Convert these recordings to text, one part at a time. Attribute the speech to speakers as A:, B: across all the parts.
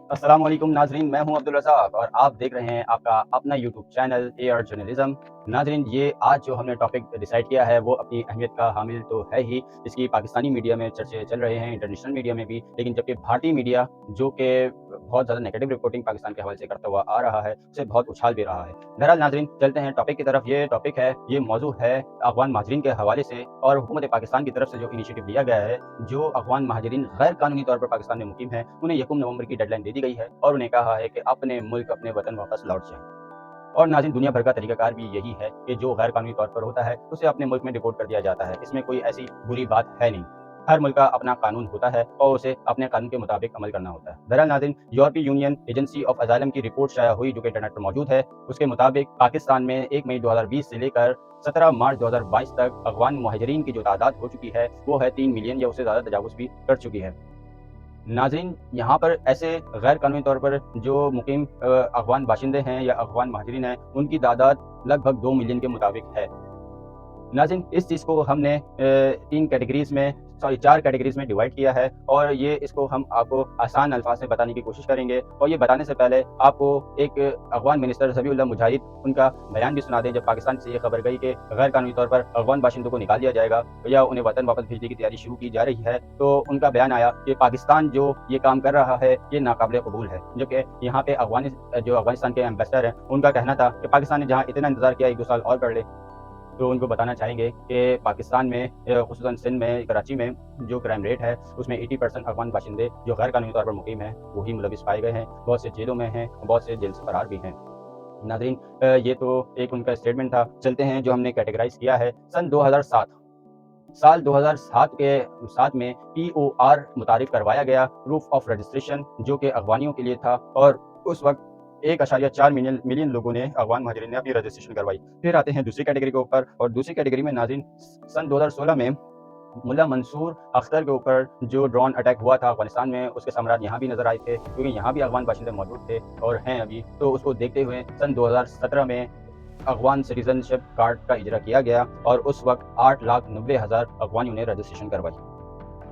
A: अस्सलाम वालेकुम नाजरीन, मैं हूं अब्दुल रज़ाक और आप देख रहे हैं आपका अपना यूट्यूब चैनल एआर जर्नलिज्म। नाजरीन, ये आज जो हमने टॉपिक डिसाइड किया है वो अपनी अहमियत का हामिल तो है ही। इसकी पाकिस्तानी मीडिया में चर्चे चल रहे हैं, इंटरनेशनल मीडिया में भी, लेकिन जबकि भारतीय मीडिया जो कि बहुत ज़्यादा नेगेटिव रिपोर्टिंग पाकिस्तान के हवाले से करता हुआ आ रहा है, उसे बहुत उछाल भी रहा है। बहरहाल नाजरीन, चलते हैं टॉपिक की तरफ। ये टॉपिक है, ये मौजू है अफगान महाजरीन के हवाले से और हुकूमत पाकिस्तान की तरफ से जो इनिशिएटिव लिया गया है। जो अफगान महाजरीन गैर कानूनी तौर पर पाकिस्तान में मुकीम है, उन्हें 1 नवंबर की डेडलाइन दे दी गई है और उन्हें कहा है कि अपने मुल्क, अपने वतन वापस लौट जाएं। और नाज़रीन, दुनिया भर का तरीकाकार भी यही है कि जो गैर कानूनी तौर पर होता है उसे अपने मुल्क में डिपोर्ट कर दिया जाता है। इसमें कोई ऐसी बुरी बात है नहीं। हर मुल्क का अपना कानून होता है और उसे अपने कानून के मुताबिक अमल करना होता है। बहरहाल नाज़रीन, यूरोपीय यूनियन एजेंसी ऑफ अजाइलम की रिपोर्ट शाया हुई जो कि इंटरनेट पर मौजूद है। उसके मुताबिक पाकिस्तान में 1 मई 2020 से लेकर 17 मार्च 2022 तक अफगान मुहाजिरीन की जो तादाद हो चुकी है वो है 3 मिलियन या उससे ज़्यादा तजावुज़ भी कर चुकी है। नाज़रीन, यहाँ पर ऐसे गैर कानूनी तौर पर जो मुकीम अफगान बाशिंदे हैं या अफगान महाजरीन हैं, उनकी तादाद लगभग 2 मिलियन के मुताबिक है। नाज़रीन, इस चीज़ को हमने 4 कैटेगरीज़ में डिवाइड किया है और ये इसको हम आपको आसान अल्फाज में बताने की कोशिश करेंगे। और ये बताने से पहले आपको एक अफगान मिनिस्टर ज़बीउल्लाह मुजाहिद उनका बयान भी सुना दें। जब पाकिस्तान से ये खबर गई कि गैर कानूनी तौर पर अफगान बाशिंदों को निकाल दिया जाएगा या उन्हें वतन वापस भेजने की तैयारी शुरू की जा रही है, तो उनका बयान आया कि पाकिस्तान जो ये काम कर रहा है ये नाकाबिल कबूल है। जबकि यहाँ पे अफगानिस्तान के एम्बेसडर हैं, उनका कहना था कि पाकिस्तान ने जहाँ इतना इंतज़ार किया 1-2 साल और कर ले। तो उनको बताना चाहेंगे कि पाकिस्तान में ख़ुसूसन सिंध में, कराची में जो क्राइम रेट है उसमें 80% अफगान बाशिंदे जो गैर कानूनी तौर पर मुकीम हैं वही मुलविस पाए गए हैं। बहुत से जेलों में हैं, बहुत से जेल से फरार भी हैं। नाज़रीन, ये तो एक उनका स्टेटमेंट था। चलते हैं जो हमने कैटेगराइज़ किया है। सन 2007 साल 2007 में POR मुतारिफ करवाया गया, प्रूफ ऑफ रजिस्ट्रेशन, जो कि अफगानियों के लिए था और उस वक्त 1.4 मिलियन लोगों ने, अफगान महाजरीन ने अपनी रजिस्ट्रेशन करवाई। फिर आते हैं दूसरी कैटेगरी के ऊपर और दूसरी कैटेगरी में नाज़रीन सन 2016 में मुल्ला मंसूर अख्तर के ऊपर जो ड्रोन अटैक हुआ था अफगानिस्तान में, उसके सम्राट यहाँ भी नजर आए थे क्योंकि यहाँ भी अफगान बाशिंदे मौजूद थे और हैं अभी। तो उसको देखते हुए सन 2017 में अफगान सिटीजनशिप कार्ड का इजरा किया गया और उस वक्त 8,90,000 अफगानियों ने रजिस्ट्रेशन करवाई।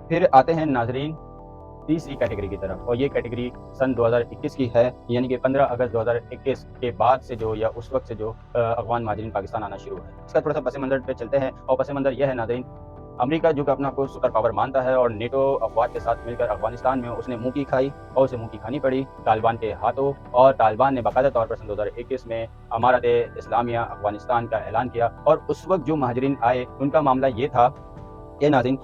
A: फिर आते हैं नाजरीन तीसरी कैटेगरी की तरफ और ये कैटेगरी सन 2021 की है, यानी कि 15 अगस्त 2021 के बाद से जो या उस वक्त से जो अफगान महाजरीन पाकिस्तान आना शुरू है। इसका थोड़ा सा पस मंज़र पे चलते हैं और पस मंज़र यह है नाज़रीन, अमेरिका जो कि अपने आप को सुपर पावर मानता है और नेटो अफवाज के साथ मिलकर अफगानिस्तान में उसने मुंह की खाई और उसे मुंह की खानी पड़ी तालिबान के हाथों। और तालिबान ने बाकायदा तौर पर सन 2021 में अमारत इस्लामिया अफगानिस्तान का ऐलान किया और उस वक्त जो महाजरीन आए उनका मामला ये था कि नाज़रीन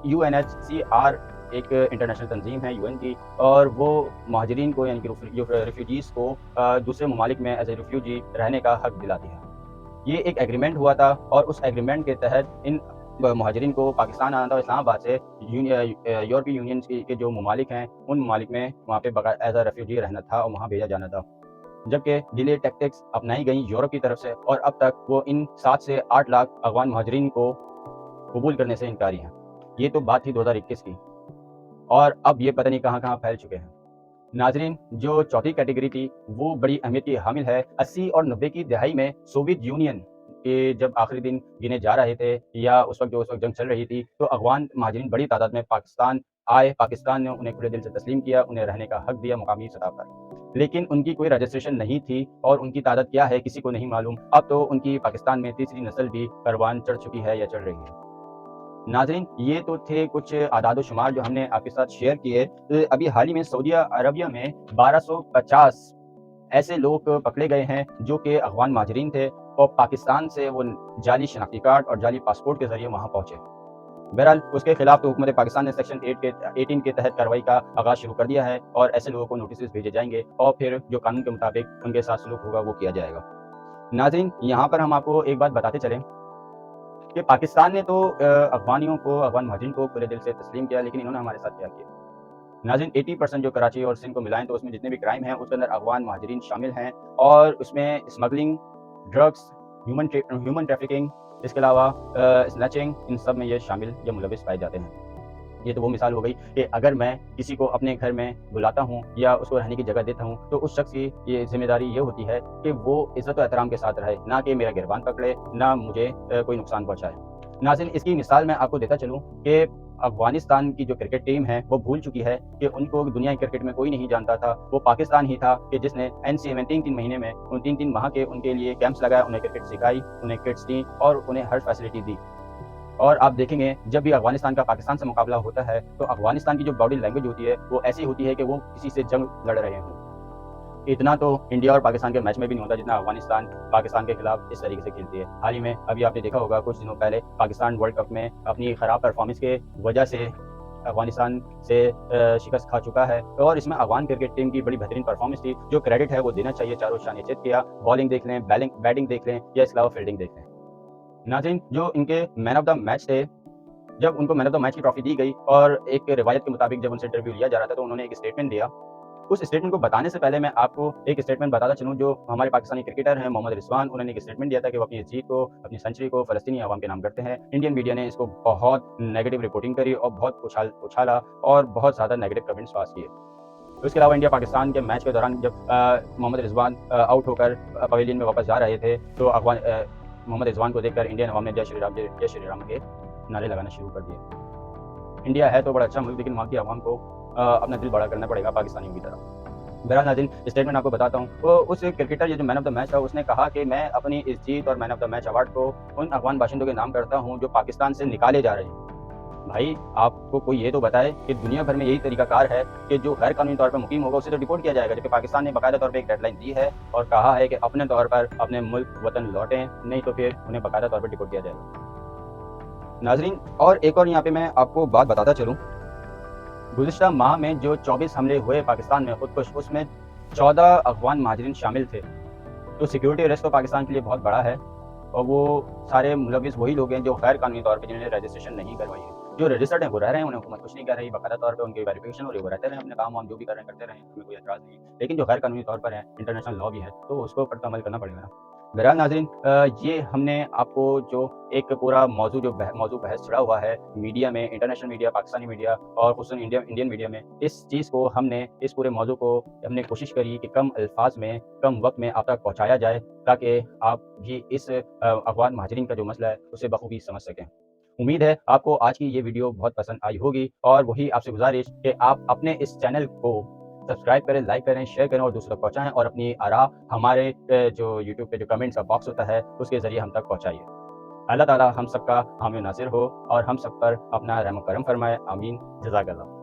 A: UNHCR एक इंटरनेशनल तंजीम है UN की, और वो महाजरीन को यानी कि रिफ्यूजीज़ को दूसरे ममालिक में एज ए रिफ्यूजी रहने का हक दिलाती है। ये एक एग्रीमेंट हुआ था और उस एग्रीमेंट के तहत इन महाजरीन को पाकिस्तान आना था, इस्लामाबाद से यूरोपीय यूनियन के जो ममालिक हैं उन ममालिक में वहाँ पे एज ए रेफ्यूजी रहना था और वहाँ भेजा जाना था। जबकि डिले टैक्टिक्स अपनाई गई यूरोप की तरफ से और अब तक वो इन 7 से 8 लाख अफगान महाजरीन को कबूल करने से इनकारी हैं। ये तो बात थी 2021 की और अब ये पता नहीं कहाँ कहाँ फैल चुके हैं। नाजरीन, जो चौथी कैटेगरी थी वो बड़ी अहमियत की हामिल है। 80 और 90 की दहाई में सोवियत यूनियन के जब आखिरी दिन गिने जा रहे थे या उस वक्त जंग चल रही थी, तो अफगान महाजरीन बड़ी तादाद में पाकिस्तान आए। पाकिस्तान ने उन्हें खुले दिल से तस्लीम किया, उन्हें रहने का हक दिया मुकामी सतह पर, लेकिन उनकी कोई रजिस्ट्रेशन नहीं थी और उनकी तादाद क्या है किसी को नहीं मालूम। अब तो उनकी पाकिस्तान में तीसरी नस्ल भी परवान चढ़ चुकी है या चढ़ रही है। नाज़रीन, ये तो थे कुछ आदाद शुमार जो हमने आपके साथ शेयर किए। अभी हाल ही में सऊदी अरबिया में 1250 ऐसे लोग पकड़े गए हैं जो कि अफगान महाजरीन थे और पाकिस्तान से वो जाली शनाख्ती कार्ड और जाली पासपोर्ट के जरिए वहाँ पहुँचे। बहरहाल उसके खिलाफ तो हुकूमत पाकिस्तान ने सेक्शन 18 के तहत कार्रवाई का आगाज शुरू कर दिया है और ऐसे लोगों को नोटिस भेजे जाएंगे और फिर जो कानून के मुताबिक उनके साथ सलूक होगा वो किया जाएगा। नाज़रीन, यहाँ पर हम आपको एक बात बताते चलें कि पाकिस्तान ने तो अफगानियों को, अफगान महाजरीन को खुले दिल से तस्लीम किया, लेकिन इन्होंने हमारे साथ क्या किया? नाज़रीन, 80% जो कराची और सिंध को मिलाएं तो उसमें जितने भी क्राइम हैं उसके अंदर अफगान महाजरीन शामिल हैं और उसमें स्मगलिंग, ड्रग्स, ह्यूमन ट्रैफिकिंग, इसके अलावा स्नैचिंग, इन सब में ये शामिल या मुलविस पाए जाते हैं। ये तो वो मिसाल हो गई कि अगर मैं किसी को अपने घर में बुलाता हूँ या उसको रहने की जगह देता हूँ तो उस शख्स की ये जिम्मेदारी ये होती है कि वो इज़्ज़त और एहतराम के साथ रहे, ना कि मेरा गिरबान पकड़े, ना मुझे कोई नुकसान पहुँचाए। नाज़रीन, इसकी मिसाल मैं आपको देता चलूँ कि افغانستان کی جو کرکٹ ٹیم ہے وہ بھول چکی ہے کہ ان کو دنیا کی کرکٹ میں کوئی نہیں جانتا تھا. وہ پاکستان ہی تھا کہ جس نے NCA میں 3 مہینے میں ان 3 ماہ کے ان کے لیے کیمپس لگائے, انہیں کرکٹ سکھائی, انہیں کٹس دی اور انہیں ہر فیسلٹی دی. اور آپ دیکھیں گے جب بھی افغانستان کا پاکستان سے مقابلہ ہوتا ہے تو افغانستان کی جو باڈی لینگویج ہوتی ہے وہ ایسی ہوتی ہے کہ وہ کسی سے جنگ لڑ رہے ہوں. اتنا تو انڈیا اور پاکستان کے میچ میں بھی نہیں ہوتا جتنا افغانستان پاکستان کے خلاف اس طریقے سے کھیلتی ہے. حال ہی میں ابھی آپ نے دیکھا ہوگا کچھ دنوں پہلے پاکستان ورلڈ کپ میں اپنی خراب پرفارمنس کے وجہ سے افغانستان سے شکست کھا چکا ہے, اور اس میں افغان کرکٹ ٹیم کی بڑی بہترین پرفارمنس تھی. جو کریڈٹ ہے وہ دینا چاہیے, چاروں شان چت کیا, بالنگ دیکھ لیں, بیٹنگ دیکھ لیں یا اس کے علاوہ فیلڈنگ دیکھ لیں. ناظرین, جو ان کے مین آف دا میچ تھے, جب ان کو مین آف دا میچ کی ٹرافی دی گئی اور ایک روایت کے مطابق جب ان سے انٹرویو لیا جا رہا تھا تو انہوں نے ایک اسٹیٹمنٹ دیا. اس اسٹیٹمنٹ کو بتانے سے پہلے میں آپ کو ایک اسٹیٹمنٹ بتاتا چلوں جو ہمارے پاکستانی کرکٹر ہیں محمد رضوان, انہوں نے ایک اسٹیٹمنٹ دیا تھا کہ وہ اپنی جیت کو, اپنی سنچری کو فلسطینی عوام کے نام کرتے ہیں. انڈین میڈیا نے اس کو بہت نیگیٹو رپورٹنگ کری اور بہت اچھالا اور بہت زیادہ نیگیٹو کمنٹس پاس کیے. اس کے علاوہ انڈیا پاکستان کے میچ کے دوران جب محمد رضوان آؤٹ ہو کر پویلین میں واپس جا رہے تھے تو محمد رضوان کو دیکھ کر انڈین عوام نے جے شری رام کے نعرے لگانا شروع کر دیے. انڈیا ہے تو بڑا اچھا ملک, لیکن وہاں کی عوام کو اپنا دل بڑا کرنا پڑے گا پاکستانیوں کی طرح. بہرحال ناظرین, اسٹیٹمنٹ آپ کو بتاتا ہوں. وہ اس کرکٹر جو مین آف دا میچ تھا اس نے کہا کہ میں اپنی اس جیت اور مین آف دا میچ ایوارڈ کو ان افغان باشندوں کے نام کرتا ہوں جو پاکستان سے نکالے جا رہے ہیں. بھائی, آپ کو کوئی یہ تو بتائے کہ دنیا بھر میں یہی طریقہ کار ہے کہ جو غیر قانونی طور پر مقیم ہوگا اسے تو ڈپورٹ کیا جائے گا, جبکہ پاکستان نے باقاعدہ طور پہ ایک ڈیڈ لائن دی ہے اور کہا ہے کہ اپنے طور پر اپنے ملک وطن لوٹیں, نہیں تو پھر انہیں باقاعدہ طور پر ڈپورٹ کیا جائے گا. ناظرین, اور ایک اور یہاں پہ میں آپ کو بات بتاتا چلوں. گزشتہ ماہ میں جو 24 حملے ہوئے پاکستان میں خودکش, اس میں 14 افغان مہاجرین شامل تھے. تو سیکیورٹی رسک تو پاکستان کے لیے بہت بڑا ہے, اور وہ سارے ملوث وہی لوگ ہیں جو غیر قانونی طور پہ جنہوں نے رجسٹریشن نہیں کروائی ہے. جو رجسٹرڈ ہیں وہ رہ رہے ہیں, انہیں حکومت کچھ نہیں کر رہی, باقاعدہ طور پہ ان کی ویریفیکیشن ہو رہی ہے, وہ رہتے رہے اپنے کام جو بھی کر رہے ہیں کرتے رہے, ہمیں کوئی اعتراض نہیں. لیکن جو غیر قانونی طور پر ہے, انٹرنیشنل لا بھی ہے, تو اس کو پر عمل کرنا پڑے گا. بہرحال ناظرین, یہ ہم نے آپ کو جو ایک پورا موضوع بحث چھڑا ہوا ہے میڈیا میں, انٹرنیشنل میڈیا, پاکستانی میڈیا اور خصوصاً انڈین میڈیا میں, اس چیز کو ہم نے, اس پورے موضوع کو ہم نے کوشش کری کہ کم الفاظ میں, کم وقت میں آپ تک پہنچایا جائے تاکہ آپ بھی اس افغان مہاجرین کا جو مسئلہ ہے اسے بخوبی سمجھ سکیں. امید ہے آپ کو آج کی یہ ویڈیو بہت پسند آئی ہوگی, اور وہی آپ سے گزارش کہ آپ اپنے اس چینل کو سبسکرائب کریں, لائک کریں, شیئر کریں اور دوسروں تک پہنچائیں, اور اپنی آراء ہمارے جو یوٹیوب پہ جو کمنٹس کا باکس ہوتا ہے اس کے ذریعے ہم تک پہنچائیے. اللہ تعالیٰ ہم سب کا حامی و ناصر ہو اور ہم سب پر اپنا رحم و کرم فرمائے. آمین. جزاک اللہ.